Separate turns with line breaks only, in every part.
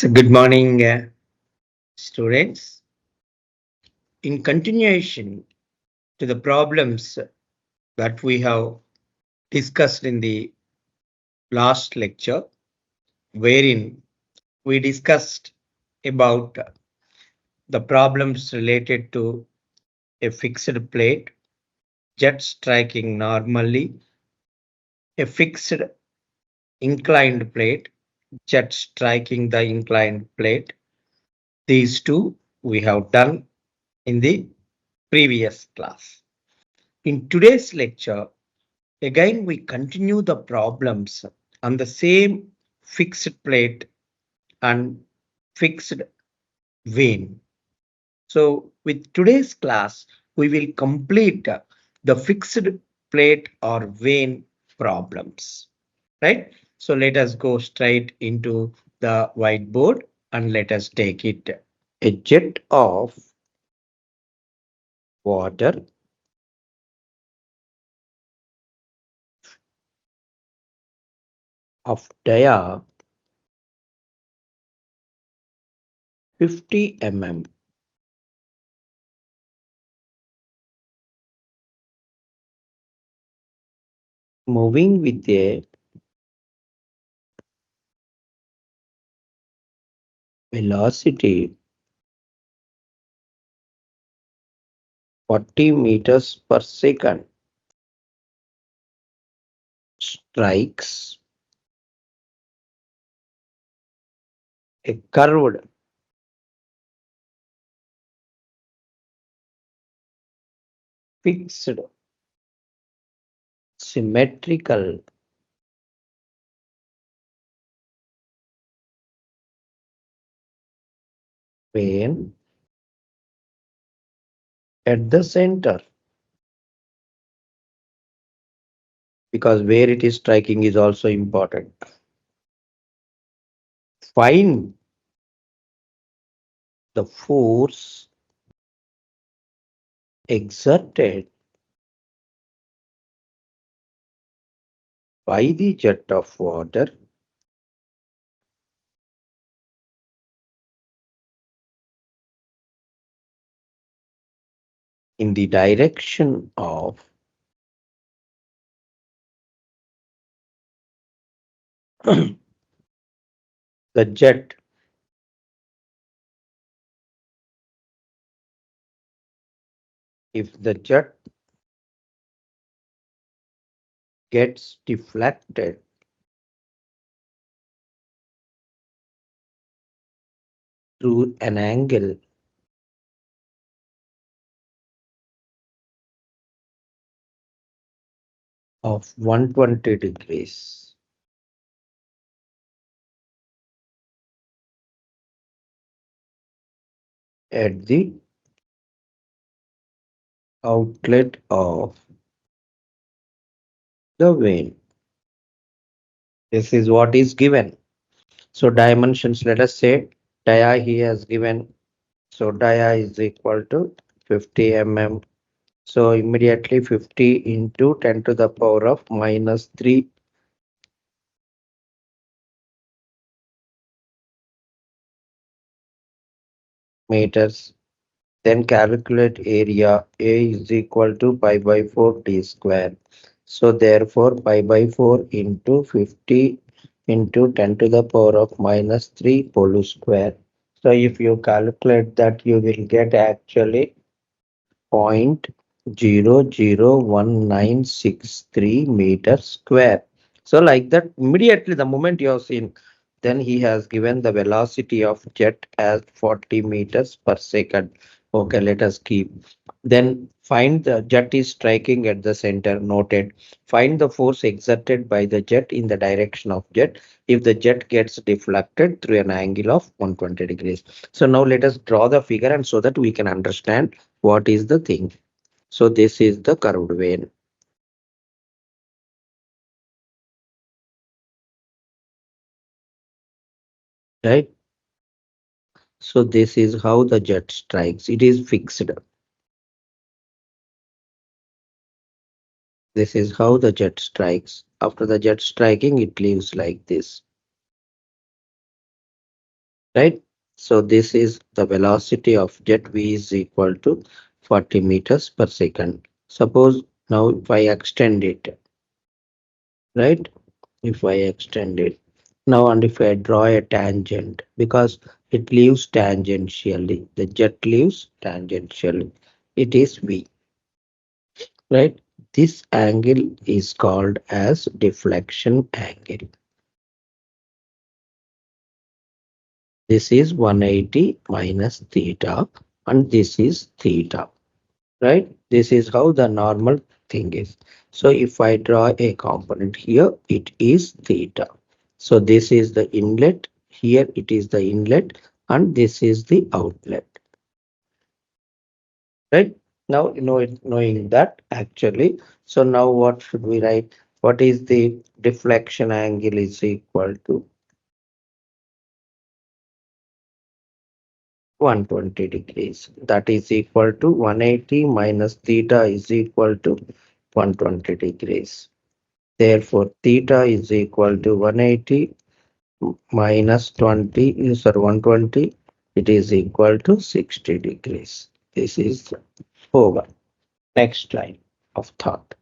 So good morning, students. In continuation to the problems that we have discussed in the last lecture, wherein we discussed about the problems related to a fixed plate, jet striking normally, a fixed inclined plate, jet striking the inclined plate. These two we have done in the previous class. In today's lecture, again, we continue the problems on the same fixed plate and fixed vane. So with today's class, we will complete the fixed plate or vane problems, right? So let us go straight into the whiteboard and let us take it. A jet of water of dia 50 mm moving with a velocity 40 meters per second strikes a curved fixed symmetrical plane at the center, because where it is striking is also important. Find the force exerted by the jet of water in the direction of the jet. If the jet gets deflected through an angle of 120 degrees, at the outlet of the vane. This is what is given. So dimensions, let us say dia he has given. So dia is equal to 50 mm. So immediately 50 into 10 to the power of minus 3 meters. Then calculate area. A is equal to pi by 4 d square. So therefore pi by 4 into 50 into 10 to the power of minus 3 whole square. So if you calculate that, you will get actually 0.001963 meters square. So like that, immediately the moment you have seen, then he has given the velocity of jet as 40 meters per second. Okay, let us keep. Then find the jet is striking at the center, noted. Find the force exerted by the jet in the direction of jet if the jet gets deflected through an angle of 120 degrees. So now let us draw the figure, and so that we can understand what is the thing. So this is the curved vane, right? So this is how the jet strikes. It is fixed. This is how the jet strikes. After the jet striking, it leaves like this.
right? So this is the velocity of jet v is equal to 40 meters per second. Suppose now if I extend it, right? If I extend it now and if I draw a tangent because it leaves tangentially, the jet leaves tangentially, it is v, right? This angle is called as deflection angle. This is 180 minus theta and this is theta, right? This is how the normal thing is. So if I draw a component here, it is theta. So this is the inlet, here it is the inlet and this is the outlet, right? Now knowing that actually, so now what should we write? What is the deflection angle is equal to 120 degrees. That is equal to 180 minus theta is equal to 120 degrees. Therefore, theta is equal to 180 minus 20, sorry, 120. It is equal to 60 degrees. This is over. Next line of thought,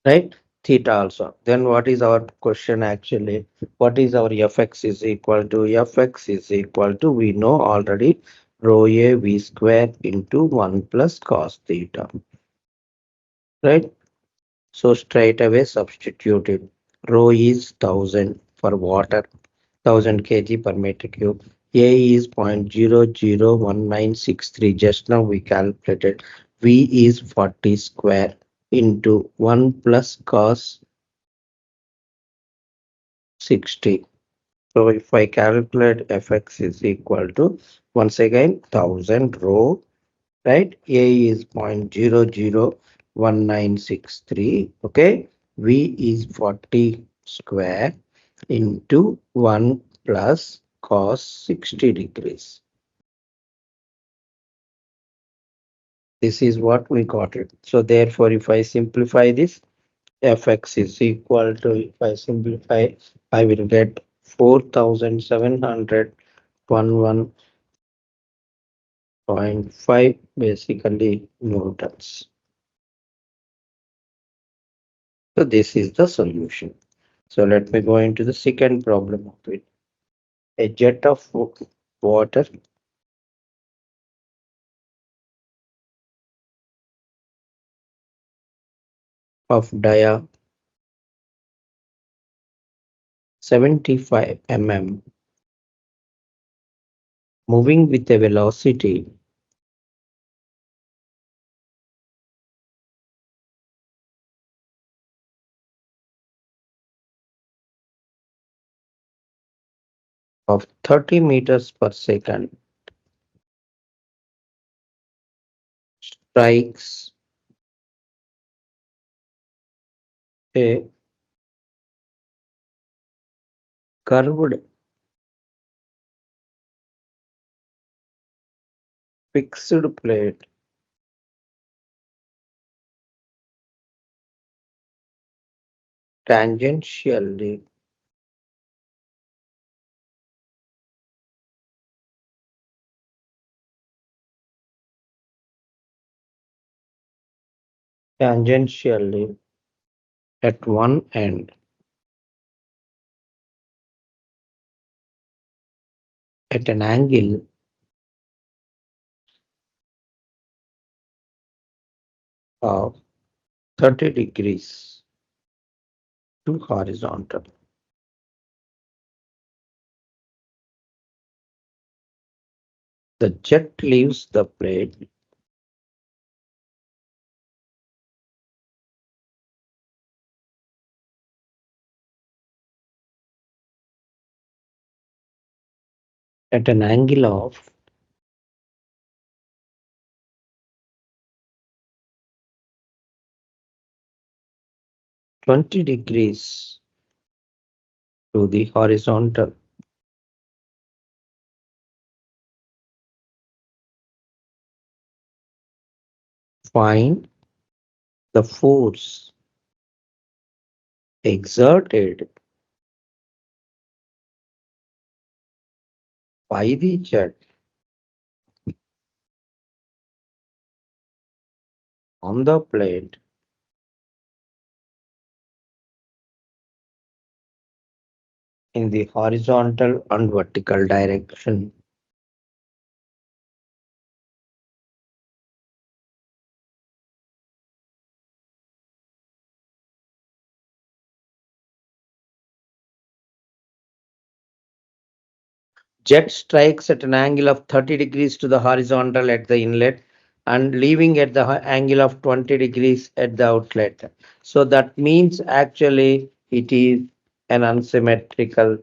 right? Theta also. Then what is our question actually? What is our fx is equal to? Fx is equal to, we know already, rho a v square into 1 plus cos theta, right? So straight away substitute it. Rho is 1000 for water, 1000 kg per meter cube. A is 0.001963. Just now we calculated. V is 40 square into 1 plus cos 60. So if I calculate fx is equal to, once again, 1000 rho, right? A is 0.001963. Okay. V is 40 square into 1 plus cos 60 degrees. This is what we got it. So therefore, if I simplify this, fx is equal to, if I simplify, I will get 4711.5 basically newtons. So this is the solution. So let me go into the second problem of it. A jet of water of dia 75 mm moving with a velocity of 30 meters per second strikes a curved fixed plate tangentially tangentially at one end at an angle of 30 degrees to horizontal. The jet leaves the plate at an angle of 20 degrees to the horizontal. Find the force exerted by the jet on the plate in the horizontal and vertical direction. Jet strikes at an angle of 30 degrees to the horizontal at the inlet and leaving at the angle of 20 degrees at the outlet. So that means actually it is an unsymmetrical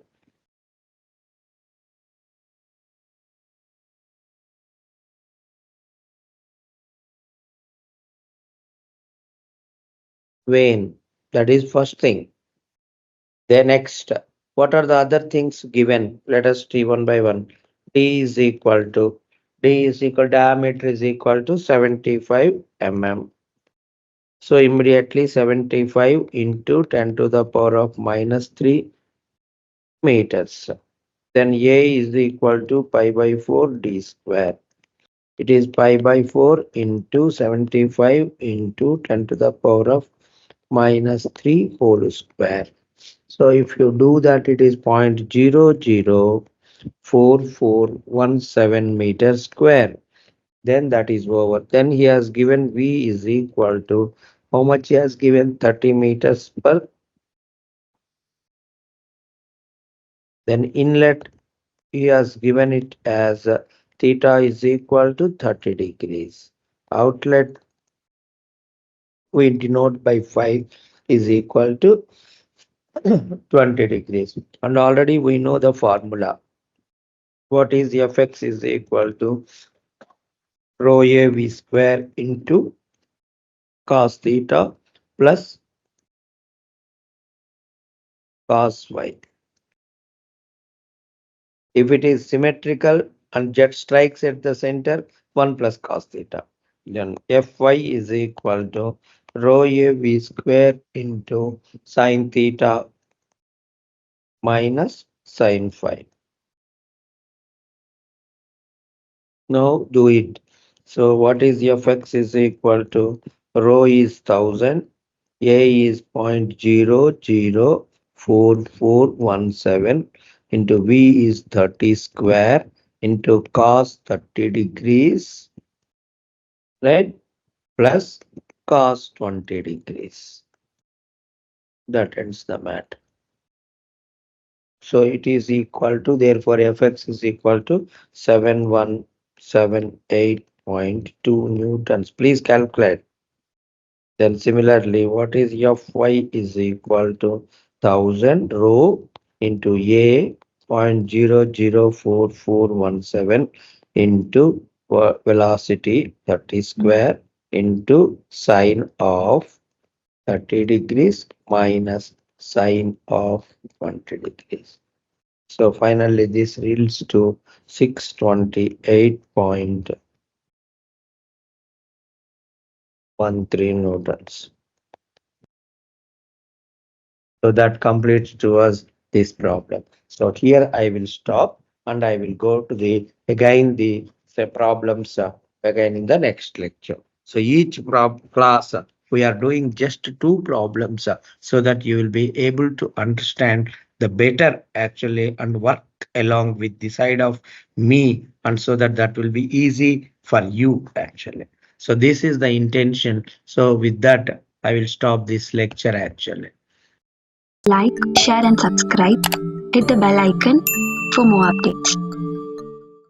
vane. That is first thing. Then next, what are the other things given? Let us see one by one. D is equal diameter is equal to 75 mm. So immediately 75 into 10 to the power of minus 3 meters. Then A is equal to pi by 4 d square. It is pi by 4 into 75 into 10 to the power of minus 3 whole square. So if you do that, it is 0.004417 meters square. Then that is over. Then he has given V is equal to how much he has given 30 meters per. Then inlet he has given it as theta is equal to 30 degrees. Outlet we denote by 5 is equal to 20 degrees. And already we know the formula. What is Fx is equal to rho a v square into cos theta plus cos y. If it is symmetrical and jet strikes at the center, 1 plus cos theta. Then Fy is equal to rho a v square into sin theta minus sin phi. Now do it. So what is Fx is equal to rho is 1000, A is 0.004417 into V is 30 square into cos 30 degrees, right? Plus cos 20 degrees. That ends the math. So it is equal to, therefore Fx is equal to 7178.2 newtons. Please calculate. Then similarly, what is Fy is equal to 1000 rho into A 0.004417 into velocity 30 square into sine of 30 degrees minus sine of 20 degrees. So finally, this yields to 628.13 newtons. So that completes to us this problem. So here I will stop and I will go to the again the problems again in the next lecture. So each class we are doing just two problems so that you will be able to understand the better actually and work along with the side of me, and so that that will be easy for you actually. So this is the intention. So with that I will stop this lecture actually.
Like, share, and subscribe. Hit the bell icon for more updates.